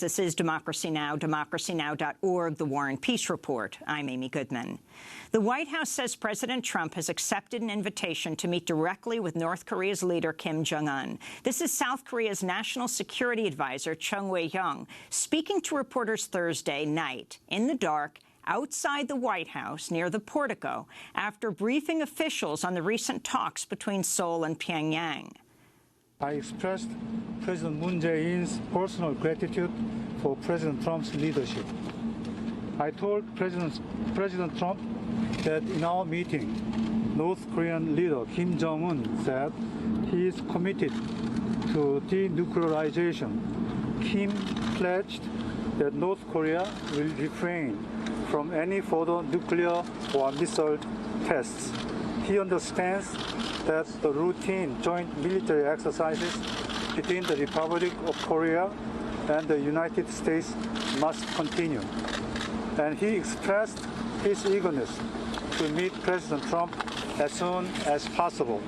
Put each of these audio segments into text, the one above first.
This is Democracy Now!, democracynow.org, The War and Peace Report. I'm Amy Goodman. The White House says President Trump has accepted an invitation to meet directly with North Korea's leader, Kim Jong-un. This is South Korea's National Security Advisor, Chung Wei-young, speaking to reporters Thursday night in the dark outside the White House near the portico after briefing officials on the recent talks between Seoul and Pyongyang. I expressed President Moon Jae-in's personal gratitude for President Trump's leadership. I told President Trump that in our meeting, North Korean leader Kim Jong-un said he is committed to denuclearization. Kim pledged that North Korea will refrain from any further nuclear or missile tests. He understands that the routine joint military exercises between the Republic of Korea and the United States must continue. And he expressed his eagerness to meet President Trump as soon as possible.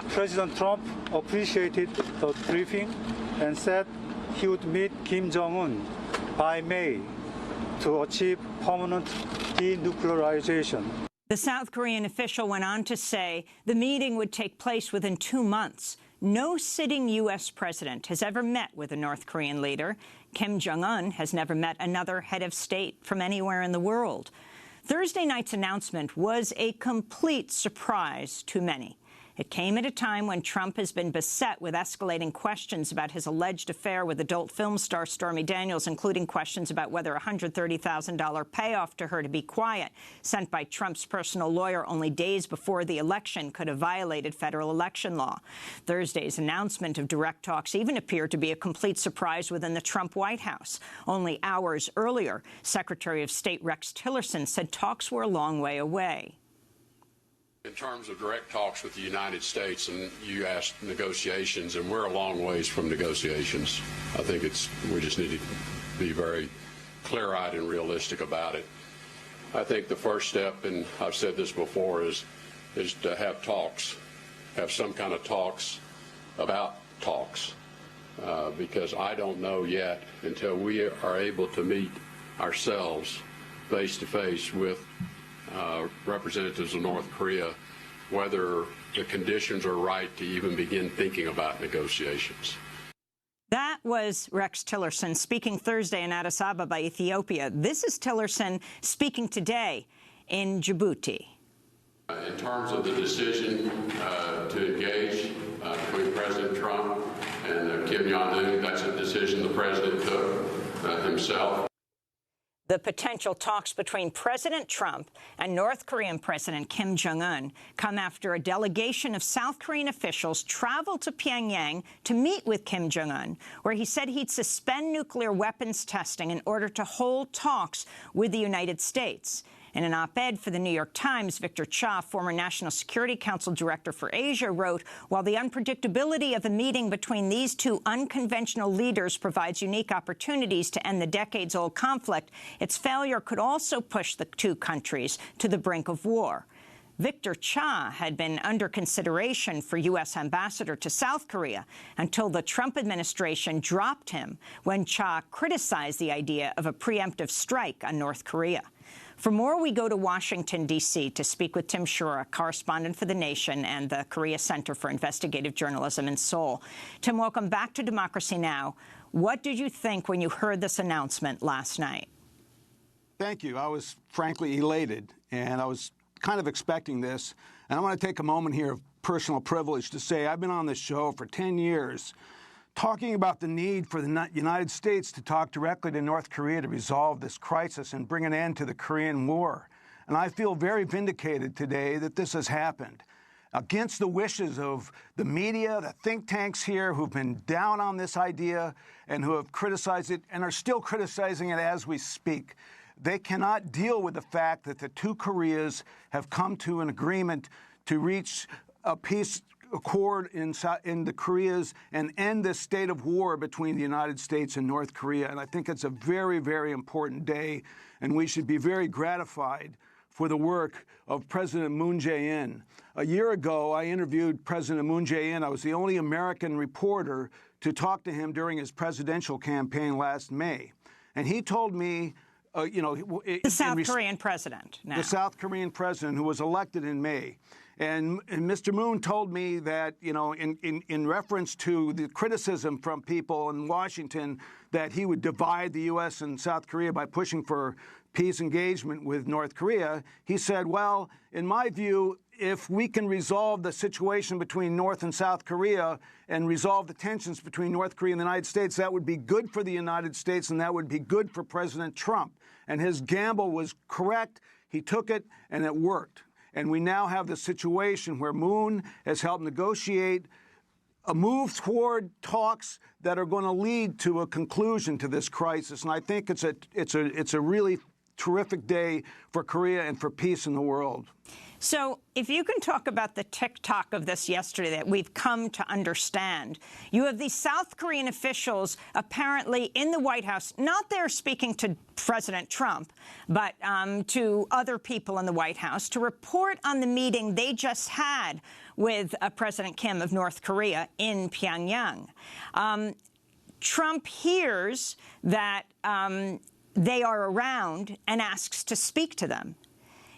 President Trump appreciated the briefing and said he would meet Kim Jong-un by May to achieve permanent denuclearization. The South Korean official went on to say the meeting would take place within 2 months. No sitting U.S. president has ever met with a North Korean leader. Kim Jong-un has never met another head of state from anywhere in the world. Thursday night's announcement was a complete surprise to many. It came at a time when Trump has been beset with escalating questions about his alleged affair with adult film star Stormy Daniels, including questions about whether a $130,000 payoff to her to be quiet, sent by Trump's personal lawyer only days before the election, could have violated federal election law. Thursday's announcement of direct talks even appeared to be a complete surprise within the Trump White House. Only hours earlier, Secretary of State Rex Tillerson said talks were a long way away. In terms of direct talks with the United States, and you asked negotiations, and we're a long ways from negotiations. I think we just need to be very clear-eyed and realistic about it. I think the first step, and I've said this before, is to have talks, have some kind of talks about talks, because I don't know yet until we are able to meet ourselves face-to-face with representatives of North Korea, whether the conditions are right to even begin thinking about negotiations. That was Rex Tillerson speaking Thursday in Addis Ababa, Ethiopia. This is Tillerson speaking today in Djibouti. In terms of the decision to engage between President Trump and Kim Jong-un, that's a decision the president took himself. The potential talks between President Trump and North Korean President Kim Jong-un come after a delegation of South Korean officials traveled to Pyongyang to meet with Kim Jong-un, where he said he'd suspend nuclear weapons testing in order to hold talks with the United States. In an op-ed for the New York Times, Victor Cha, former National Security Council Director for Asia, wrote, while the unpredictability of a meeting between these two unconventional leaders provides unique opportunities to end the decades-old conflict, its failure could also push the two countries to the brink of war. Victor Cha had been under consideration for U.S. ambassador to South Korea until the Trump administration dropped him when Cha criticized the idea of a preemptive strike on North Korea. For more, we go to Washington, D.C. to speak with Tim Shura, correspondent for The Nation and the Korea Center for Investigative Journalism in Seoul. Tim, welcome back to Democracy Now! What did you think when you heard this announcement last night? Thank you. I was frankly elated, and I was kind of expecting this. And I want to take a moment here of personal privilege to say I've been on this show for 10 years talking about the need for the United States to talk directly to North Korea to resolve this crisis and bring an end to the Korean War. And I feel very vindicated today that this has happened. Against the wishes of the media, the think tanks here who've been down on this idea and who have criticized it and are still criticizing it as we speak. They cannot deal with the fact that the two Koreas have come to an agreement to reach a peace accord in the Koreas and end this state of war between the United States and North Korea. And I think it's a very, very important day, and we should be very gratified for the work of President Moon Jae-in. A year ago, I interviewed President Moon Jae-in. I was the only American reporter to talk to him during his presidential campaign last May. And he told me, the South Korean president now. The South Korean president who was elected in May. And Mr. Moon told me that, in reference to the criticism from people in Washington that he would divide the U.S. and South Korea by pushing for peace engagement with North Korea, he said, well, in my view, if we can resolve the situation between North and South Korea and resolve the tensions between North Korea and the United States, that would be good for the United States and that would be good for President Trump. And his gamble was correct. He took it and it worked. And we now have the situation where Moon has helped negotiate a move toward talks that are going to lead to a conclusion to this crisis. And I think it's a really terrific day for Korea and for peace in the world. So if you can talk about the tick-tock of this yesterday that we've come to understand, you have these South Korean officials apparently in the White House, not there speaking to President Trump, but to other people in the White House to report on the meeting they just had with President Kim of North Korea in Pyongyang. Trump hears that they are around and asks to speak to them.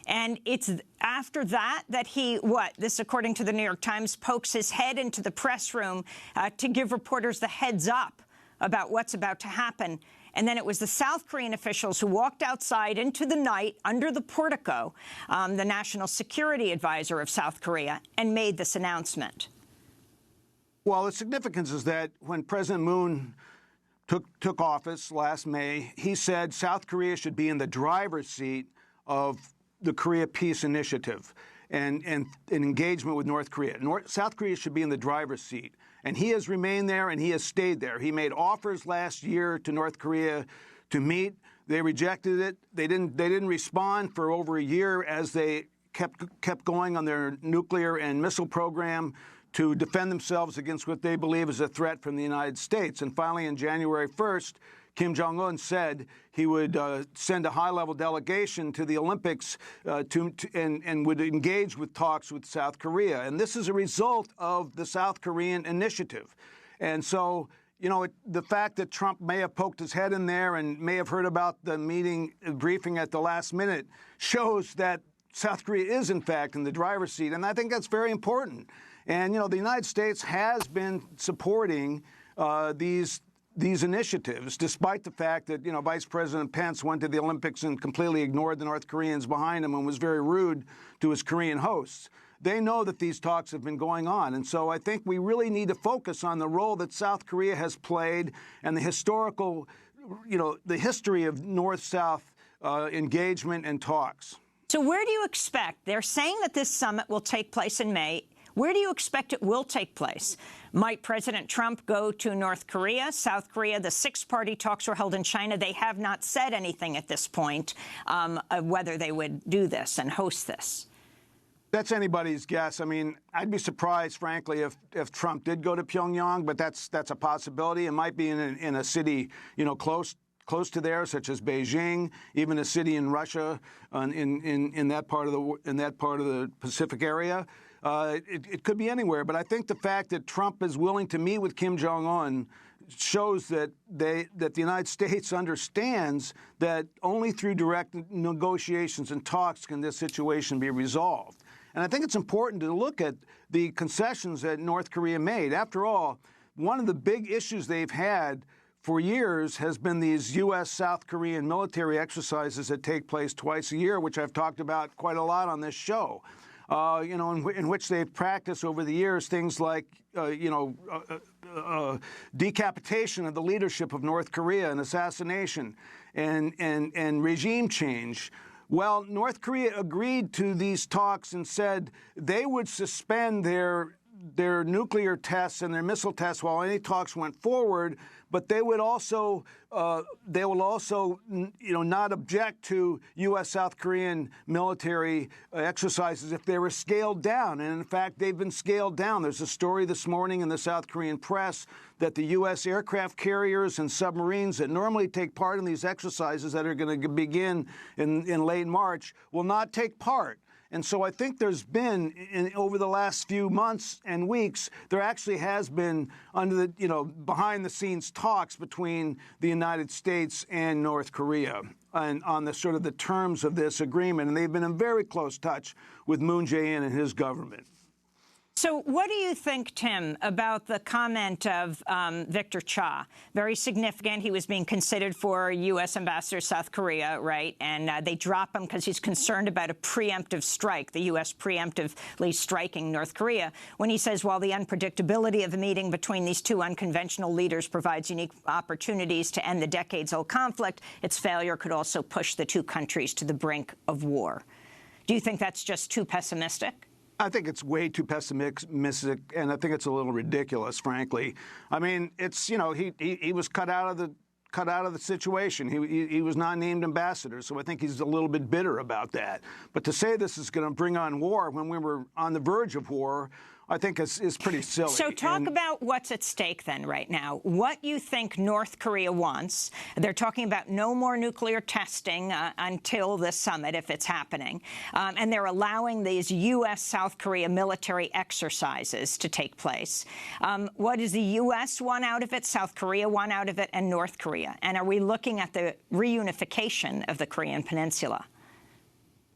And it's after that that he, this according to the New York Times, pokes his head into the press room to give reporters the heads up about what's about to happen. And then it was the South Korean officials who walked outside into the night under the portico, the national security advisor of South Korea, and made this announcement. Well, the significance is that when President Moon took office last May, he said South Korea should be in the driver's seat of the Korea Peace Initiative and engagement with North Korea. South Korea should be in the driver's seat. And he has remained there and he has stayed there. He made offers last year to North Korea to meet. They rejected it. They didn't respond for over a year as they kept going on their nuclear and missile program to defend themselves against what they believe is a threat from the United States. And finally, on January 1st, Kim Jong-un said he would send a high-level delegation to the Olympics and would engage with talks with South Korea. And this is a result of the South Korean initiative. And so, the fact that Trump may have poked his head in there and may have heard about the briefing at the last minute shows that South Korea is, in fact, in the driver's seat. And I think that's very important. And, the United States has been supporting these initiatives, despite the fact that, Vice President Pence went to the Olympics and completely ignored the North Koreans behind him and was very rude to his Korean hosts. They know that these talks have been going on. And so I think we really need to focus on the role that South Korea has played and the historical, the history of North-South engagement and talks. So where do you expect? They're saying that this summit will take place in May. Where do you expect it will take place? Might President Trump go to North Korea, South Korea? The six-party talks were held in China. They have not said anything at this point of whether they would do this and host this. That's anybody's guess. I mean, I'd be surprised, frankly, if Trump did go to Pyongyang, but that's a possibility. It might be in a city, close to there, such as Beijing, even a city in Russia, in that part of the Pacific area. It could be anywhere, but I think the fact that Trump is willing to meet with Kim Jong-un shows that the United States understands that only through direct negotiations and talks can this situation be resolved. And I think it's important to look at the concessions that North Korea made. After all, one of the big issues they've had for years has been these U.S.-South Korean military exercises that take place twice a year, which I've talked about quite a lot on this show. In which they've practiced over the years things like, decapitation of the leadership of North Korea, and assassination, and regime change. Well, North Korea agreed to these talks and said they would suspend their nuclear tests and their missile tests while any talks went forward, but they will also not object to U.S. South Korean military exercises if they were scaled down. And in fact, they've been scaled down. There's a story this morning in the South Korean press that the U.S. aircraft carriers and submarines that normally take part in these exercises that are going to begin in late March will not take part. And so I think there's been, over the last few months and weeks, there actually has been behind the scenes talks between the United States and North Korea and on the sort of the terms of this agreement. And they've been in very close touch with Moon Jae-in and his government. So what do you think, Tim, about the comment of Victor Cha? Very significant. He was being considered for U.S. ambassador to South Korea, right? And they drop him because he's concerned about a preemptive strike, the U.S. preemptively striking North Korea, when he says, while the unpredictability of the meeting between these two unconventional leaders provides unique opportunities to end the decades-old conflict, its failure could also push the two countries to the brink of war. Do you think that's just too pessimistic? I think it's way too pessimistic, and I think it's a little ridiculous, frankly. I mean, it's, he was cut out of the situation. He was not named ambassador, so I think he's a little bit bitter about that. But to say this is going to bring on war when we were on the verge of war, I think is pretty silly. So talk about what's at stake then right now. What you think North Korea wants. They're talking about no more nuclear testing until the summit, if it's happening. And they're allowing these U.S.-South Korea military exercises to take place. What does the U.S. want out of it, South Korea want out of it, and North Korea? And are we looking at the reunification of the Korean Peninsula?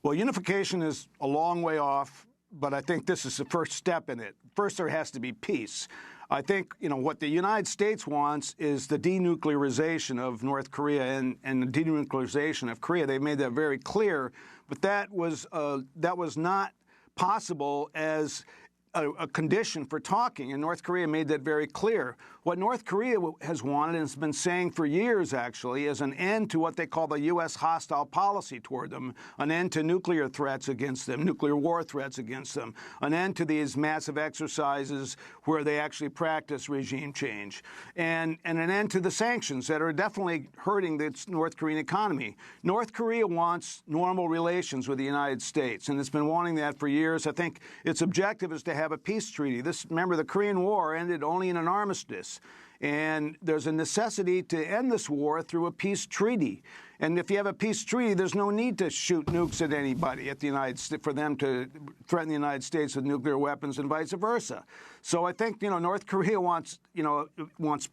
Well, unification is a long way off. But I think this is the first step in it. First, there has to be peace. I think, what the United States wants is the denuclearization of North Korea and the denuclearization of Korea. They made that very clear. But that was not possible as a condition for talking, and North Korea made that very clear. What North Korea has wanted and has been saying for years, actually, is an end to what they call the U.S. hostile policy toward them, an end to nuclear threats against them, nuclear war threats against them, an end to these massive exercises where they actually practice regime change, and an end to the sanctions that are definitely hurting the North Korean economy. North Korea wants normal relations with the United States, and it's been wanting that for years. I think its objective is to have a peace treaty. Remember, the Korean War ended only in an armistice, and there's a necessity to end this war through a peace treaty. And if you have a peace treaty, there's no need to shoot nukes at anybody at the United States for them to threaten the United States with nuclear weapons and vice versa. So I think North Korea wants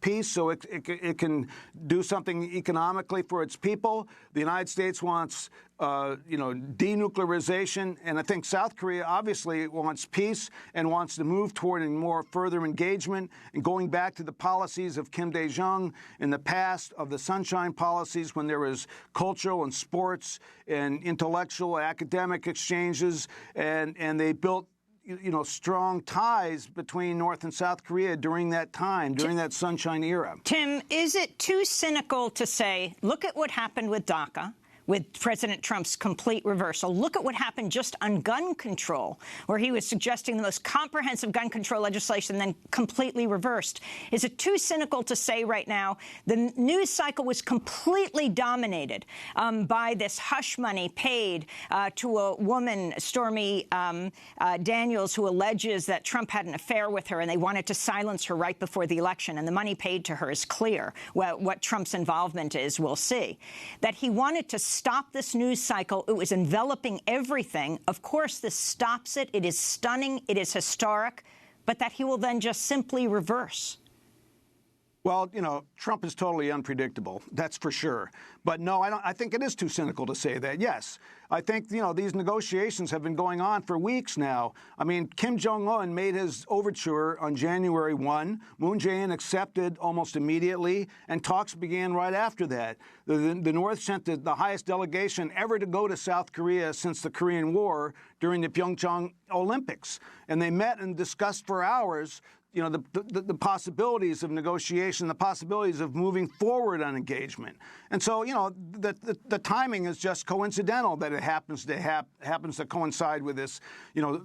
peace so it can do something economically for its people. The United States wants denuclearization, and I think South Korea obviously wants peace and wants to move toward a more further engagement and going back to the policies of Kim Dae-jung in the past, of the Sunshine policies when there was cultural and sports and intellectual academic exchanges, and they built strong ties between North and South Korea during that time, during that Sunshine era. Tim, is it too cynical to say, look at what happened with DACA, with President Trump's complete reversal? Look at what happened just on gun control, where he was suggesting the most comprehensive gun control legislation, then completely reversed. Is it too cynical to say right now the news cycle was completely dominated by this hush money paid to a woman, Stormy Daniels, who alleges that Trump had an affair with her and they wanted to silence her right before the election, and the money paid to her is clear. What Trump's involvement is, we'll see. That he wanted to stop this news cycle. It was enveloping everything. Of course, this stops it. It is stunning. It is historic. But that he will then just simply reverse. Well, Trump is totally unpredictable. That's for sure. But no, I think it is too cynical to say that. Yes, I think, these negotiations have been going on for weeks now. I mean, Kim Jong-un made his overture on January 1. Moon Jae-in accepted almost immediately, and talks began right after that. The North sent the highest delegation ever to go to South Korea since the Korean War during the Pyeongchang Olympics. And they met and discussed for hours the possibilities of negotiation, the possibilities of moving forward on engagement. And so, the timing is just coincidental that it happens to coincide with this,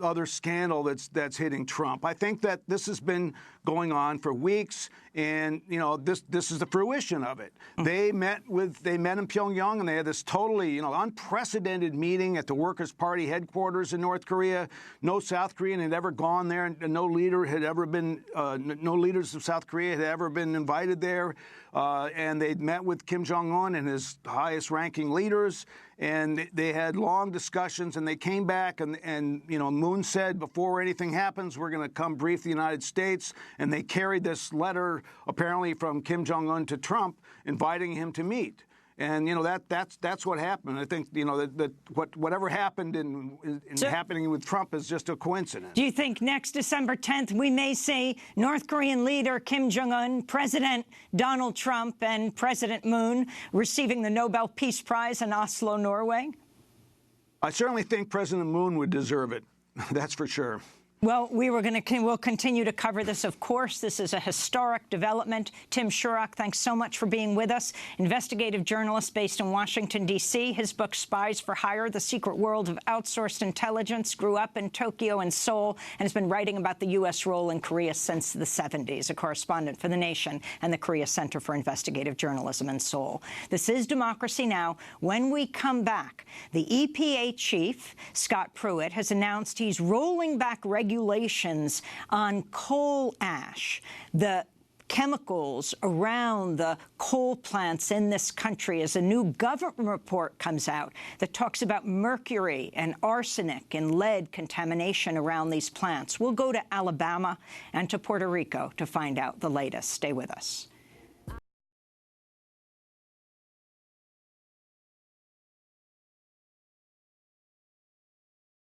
other scandal that's hitting Trump. I think that this has been going on for weeks, and this is the fruition of it. They met in Pyongyang, and they had this totally unprecedented meeting at the Workers' Party headquarters in North Korea. No South Korean had ever gone there, and no leaders of South Korea had ever been invited there. And they'd met with Kim Jong-un and his highest-ranking leaders, and they had long discussions, and they came back, and you know, Moon said, before anything happens, we're going to come brief the United States, and they carried this letter apparently from Kim Jong-un to Trump inviting him to meet. And you know, that's what happened. I think, you know, that whatever happened in happening with Trump is just a coincidence. Do you think next December 10th we may see North Korean leader Kim Jong-un, President Donald Trump, and President Moon receiving the Nobel Peace Prize in Oslo, Norway? I certainly think President Moon would deserve it. That's for sure. Well, we'll continue to cover this, of course. This is a historic development. Tim Shurock, thanks so much for being with us. Investigative journalist based in Washington, D.C. His book, Spies for Hire, The Secret World of Outsourced Intelligence, grew up in Tokyo and Seoul and has been writing about the U.S. role in Korea since the 70s, a correspondent for The Nation and the Korea Center for Investigative Journalism in Seoul. This is Democracy Now! When we come back, the EPA chief, Scott Pruitt, has announced he's rolling back regulations on coal ash, the chemicals around the coal plants in this country, as a new government report comes out that talks about mercury and arsenic and lead contamination around these plants. We'll go to Alabama and to Puerto Rico to find out the latest. Stay with us.